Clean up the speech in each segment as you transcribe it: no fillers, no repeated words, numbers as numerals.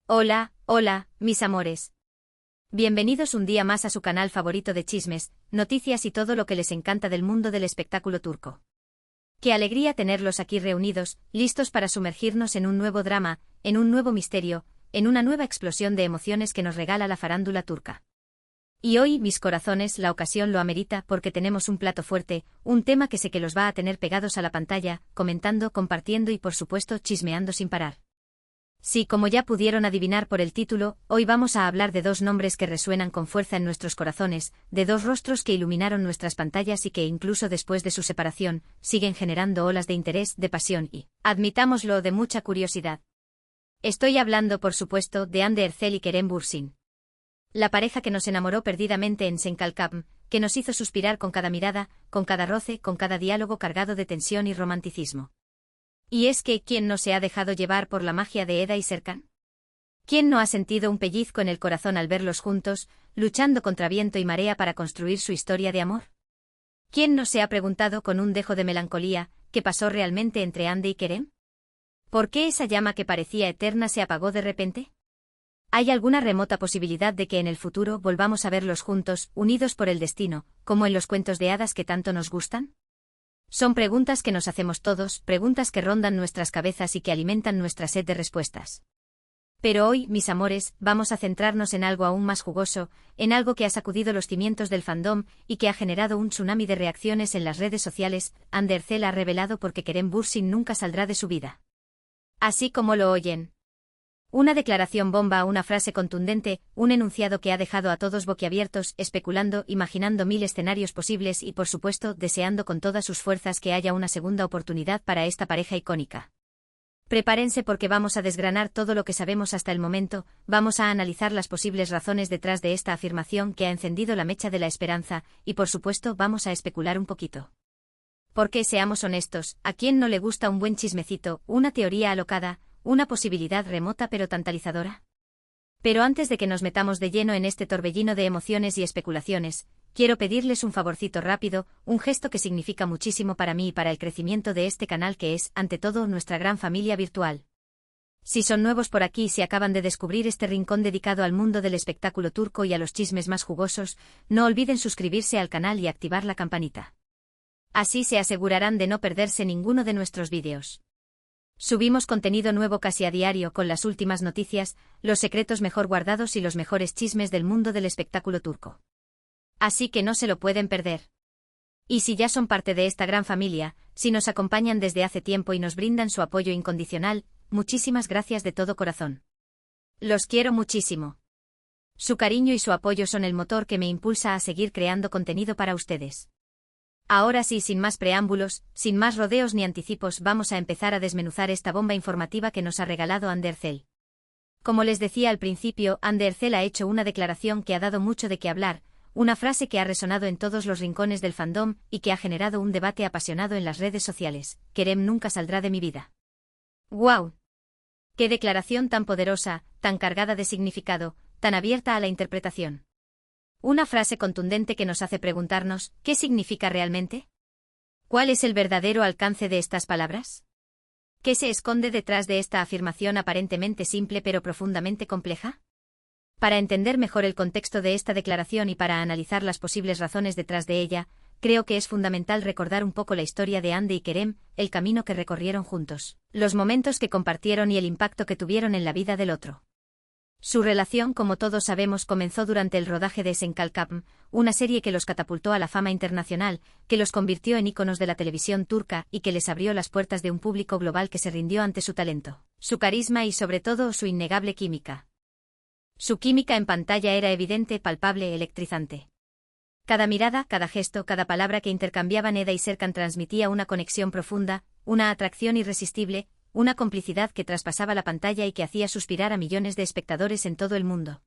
Hola, hola, mis amores. Bienvenidos un día más a su canal favorito de chismes, noticias y todo lo que les encanta del mundo del espectáculo turco. Qué alegría tenerlos aquí reunidos, listos para sumergirnos en un nuevo drama, en un nuevo misterio, en una nueva explosión de emociones que nos regala la farándula turca. Y hoy, mis corazones, la ocasión lo amerita porque tenemos un plato fuerte, un tema que sé que los va a tener pegados a la pantalla, comentando, compartiendo y por supuesto chismeando sin parar. Sí, como ya pudieron adivinar por el título, hoy vamos a hablar de dos nombres que resuenan con fuerza en nuestros corazones, de dos rostros que iluminaron nuestras pantallas y que incluso después de su separación, siguen generando olas de interés, de pasión y, admitámoslo, de mucha curiosidad. Estoy hablando, por supuesto, de Hande Erçel y Kerem Bürsin. La pareja que nos enamoró perdidamente en Senkalkapm, que nos hizo suspirar con cada mirada, con cada roce, con cada diálogo cargado de tensión y romanticismo. Y es que, ¿quién no se ha dejado llevar por la magia de Eda y Serkan? ¿Quién no ha sentido un pellizco en el corazón al verlos juntos, luchando contra viento y marea para construir su historia de amor? ¿Quién no se ha preguntado con un dejo de melancolía, qué pasó realmente entre Hande y Kerem? ¿Por qué esa llama que parecía eterna se apagó de repente? ¿Hay alguna remota posibilidad de que en el futuro volvamos a verlos juntos, unidos por el destino, como en los cuentos de hadas que tanto nos gustan? Son preguntas que nos hacemos todos, preguntas que rondan nuestras cabezas y que alimentan nuestra sed de respuestas. Pero hoy, mis amores, vamos a centrarnos en algo aún más jugoso, en algo que ha sacudido los cimientos del fandom y que ha generado un tsunami de reacciones en las redes sociales. Hande Erçel ha revelado por qué Kerem Bürsin nunca saldrá de su vida. Así como lo oyen. Una declaración bomba, una frase contundente, un enunciado que ha dejado a todos boquiabiertos, especulando, imaginando mil escenarios posibles y, por supuesto, deseando con todas sus fuerzas que haya una segunda oportunidad para esta pareja icónica. Prepárense porque vamos a desgranar todo lo que sabemos hasta el momento, vamos a analizar las posibles razones detrás de esta afirmación que ha encendido la mecha de la esperanza, y por supuesto vamos a especular un poquito. Porque, seamos honestos, ¿a quién no le gusta un buen chismecito, una teoría alocada, una posibilidad remota pero tantalizadora? Pero antes de que nos metamos de lleno en este torbellino de emociones y especulaciones, quiero pedirles un favorcito rápido, un gesto que significa muchísimo para mí y para el crecimiento de este canal que es, ante todo, nuestra gran familia virtual. Si son nuevos por aquí y si acaban de descubrir este rincón dedicado al mundo del espectáculo turco y a los chismes más jugosos, no olviden suscribirse al canal y activar la campanita. Así se asegurarán de no perderse ninguno de nuestros vídeos. Subimos contenido nuevo casi a diario con las últimas noticias, los secretos mejor guardados y los mejores chismes del mundo del espectáculo turco. Así que no se lo pueden perder. Y si ya son parte de esta gran familia, si nos acompañan desde hace tiempo y nos brindan su apoyo incondicional, muchísimas gracias de todo corazón. Los quiero muchísimo. Su cariño y su apoyo son el motor que me impulsa a seguir creando contenido para ustedes. Ahora sí, sin más preámbulos, sin más rodeos ni anticipos, vamos a empezar a desmenuzar esta bomba informativa que nos ha regalado Hande Erçel. Como les decía al principio, Hande Erçel ha hecho una declaración que ha dado mucho de qué hablar, una frase que ha resonado en todos los rincones del fandom y que ha generado un debate apasionado en las redes sociales. Kerem nunca saldrá de mi vida. ¡Guau! ¡Qué declaración tan poderosa, tan cargada de significado, tan abierta a la interpretación! Una frase contundente que nos hace preguntarnos, ¿qué significa realmente? ¿Cuál es el verdadero alcance de estas palabras? ¿Qué se esconde detrás de esta afirmación aparentemente simple pero profundamente compleja? Para entender mejor el contexto de esta declaración y para analizar las posibles razones detrás de ella, creo que es fundamental recordar un poco la historia de Hande y Kerem, el camino que recorrieron juntos, los momentos que compartieron y el impacto que tuvieron en la vida del otro. Su relación, como todos sabemos, comenzó durante el rodaje de Senkalkapm, una serie que los catapultó a la fama internacional, que los convirtió en íconos de la televisión turca y que les abrió las puertas de un público global que se rindió ante su talento, su carisma y sobre todo su innegable química. Su química en pantalla era evidente, palpable, electrizante. Cada mirada, cada gesto, cada palabra que intercambiaban Eda y Serkan transmitía una conexión profunda, una atracción irresistible, una complicidad que traspasaba la pantalla y que hacía suspirar a millones de espectadores en todo el mundo.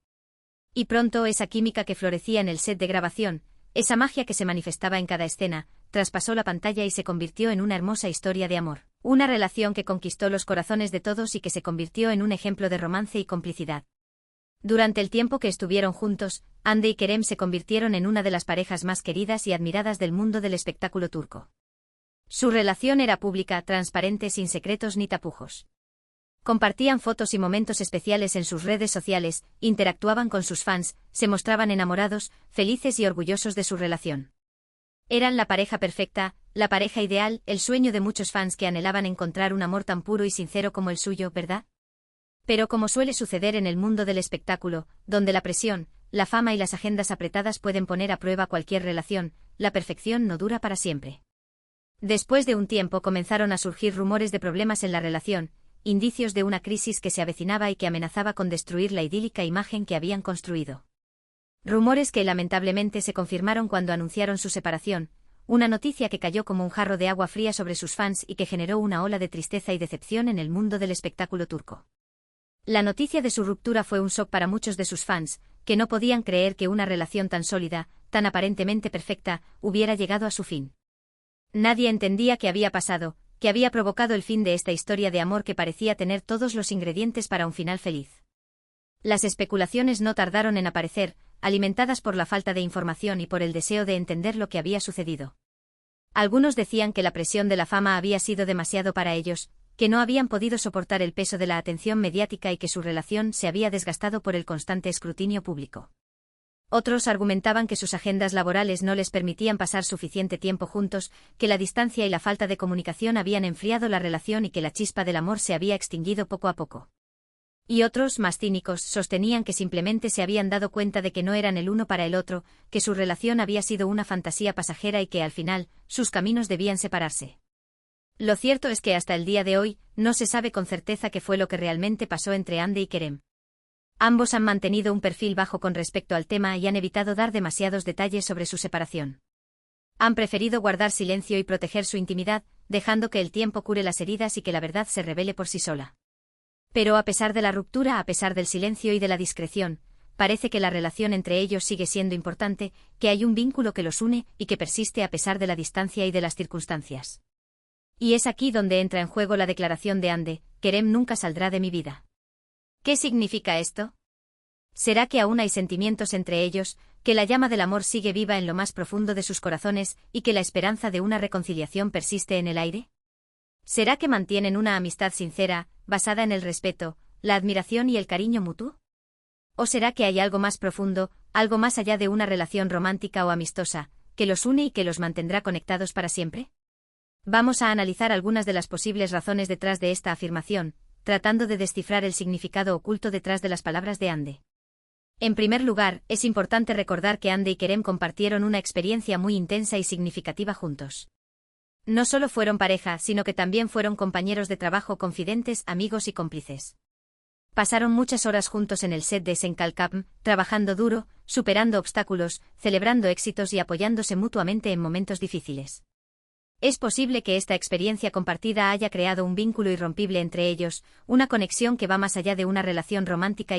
Y pronto esa química que florecía en el set de grabación, esa magia que se manifestaba en cada escena, traspasó la pantalla y se convirtió en una hermosa historia de amor. Una relación que conquistó los corazones de todos y que se convirtió en un ejemplo de romance y complicidad. Durante el tiempo que estuvieron juntos, Hande y Kerem se convirtieron en una de las parejas más queridas y admiradas del mundo del espectáculo turco. Su relación era pública, transparente, sin secretos ni tapujos. Compartían fotos y momentos especiales en sus redes sociales, interactuaban con sus fans, se mostraban enamorados, felices y orgullosos de su relación. Eran la pareja perfecta, la pareja ideal, el sueño de muchos fans que anhelaban encontrar un amor tan puro y sincero como el suyo, ¿verdad? Pero como suele suceder en el mundo del espectáculo, donde la presión, la fama y las agendas apretadas pueden poner a prueba cualquier relación, la perfección no dura para siempre. Después de un tiempo comenzaron a surgir rumores de problemas en la relación, indicios de una crisis que se avecinaba y que amenazaba con destruir la idílica imagen que habían construido. Rumores que lamentablemente se confirmaron cuando anunciaron su separación, una noticia que cayó como un jarro de agua fría sobre sus fans y que generó una ola de tristeza y decepción en el mundo del espectáculo turco. La noticia de su ruptura fue un shock para muchos de sus fans, que no podían creer que una relación tan sólida, tan aparentemente perfecta, hubiera llegado a su fin. Nadie entendía qué había pasado, que había provocado el fin de esta historia de amor que parecía tener todos los ingredientes para un final feliz. Las especulaciones no tardaron en aparecer, alimentadas por la falta de información y por el deseo de entender lo que había sucedido. Algunos decían que la presión de la fama había sido demasiado para ellos, que no habían podido soportar el peso de la atención mediática y que su relación se había desgastado por el constante escrutinio público. Otros argumentaban que sus agendas laborales no les permitían pasar suficiente tiempo juntos, que la distancia y la falta de comunicación habían enfriado la relación y que la chispa del amor se había extinguido poco a poco. Y otros, más cínicos, sostenían que simplemente se habían dado cuenta de que no eran el uno para el otro, que su relación había sido una fantasía pasajera y que al final, sus caminos debían separarse. Lo cierto es que hasta el día de hoy, no se sabe con certeza qué fue lo que realmente pasó entre Hande y Kerem. Ambos han mantenido un perfil bajo con respecto al tema y han evitado dar demasiados detalles sobre su separación. Han preferido guardar silencio y proteger su intimidad, dejando que el tiempo cure las heridas y que la verdad se revele por sí sola. Pero a pesar de la ruptura, a pesar del silencio y de la discreción, parece que la relación entre ellos sigue siendo importante, que hay un vínculo que los une y que persiste a pesar de la distancia y de las circunstancias. Y es aquí donde entra en juego la declaración de Hande: Kerem nunca saldrá de mi vida. ¿Qué significa esto? ¿Será que aún hay sentimientos entre ellos, que la llama del amor sigue viva en lo más profundo de sus corazones y que la esperanza de una reconciliación persiste en el aire? ¿Será que mantienen una amistad sincera, basada en el respeto, la admiración y el cariño mutuo? ¿O será que hay algo más profundo, algo más allá de una relación romántica o amistosa, que los une y que los mantendrá conectados para siempre? Vamos a analizar algunas de las posibles razones detrás de esta afirmación, tratando de descifrar el significado oculto detrás de las palabras de Hande. En primer lugar, es importante recordar que Hande y Kerem compartieron una experiencia muy intensa y significativa juntos. No solo fueron pareja, sino que también fueron compañeros de trabajo, confidentes, amigos y cómplices. Pasaron muchas horas juntos en el set de Senkalkapm, trabajando duro, superando obstáculos, celebrando éxitos y apoyándose mutuamente en momentos difíciles. Es posible que esta experiencia compartida haya creado un vínculo irrompible entre ellos, una conexión que va más allá de una relación romántica y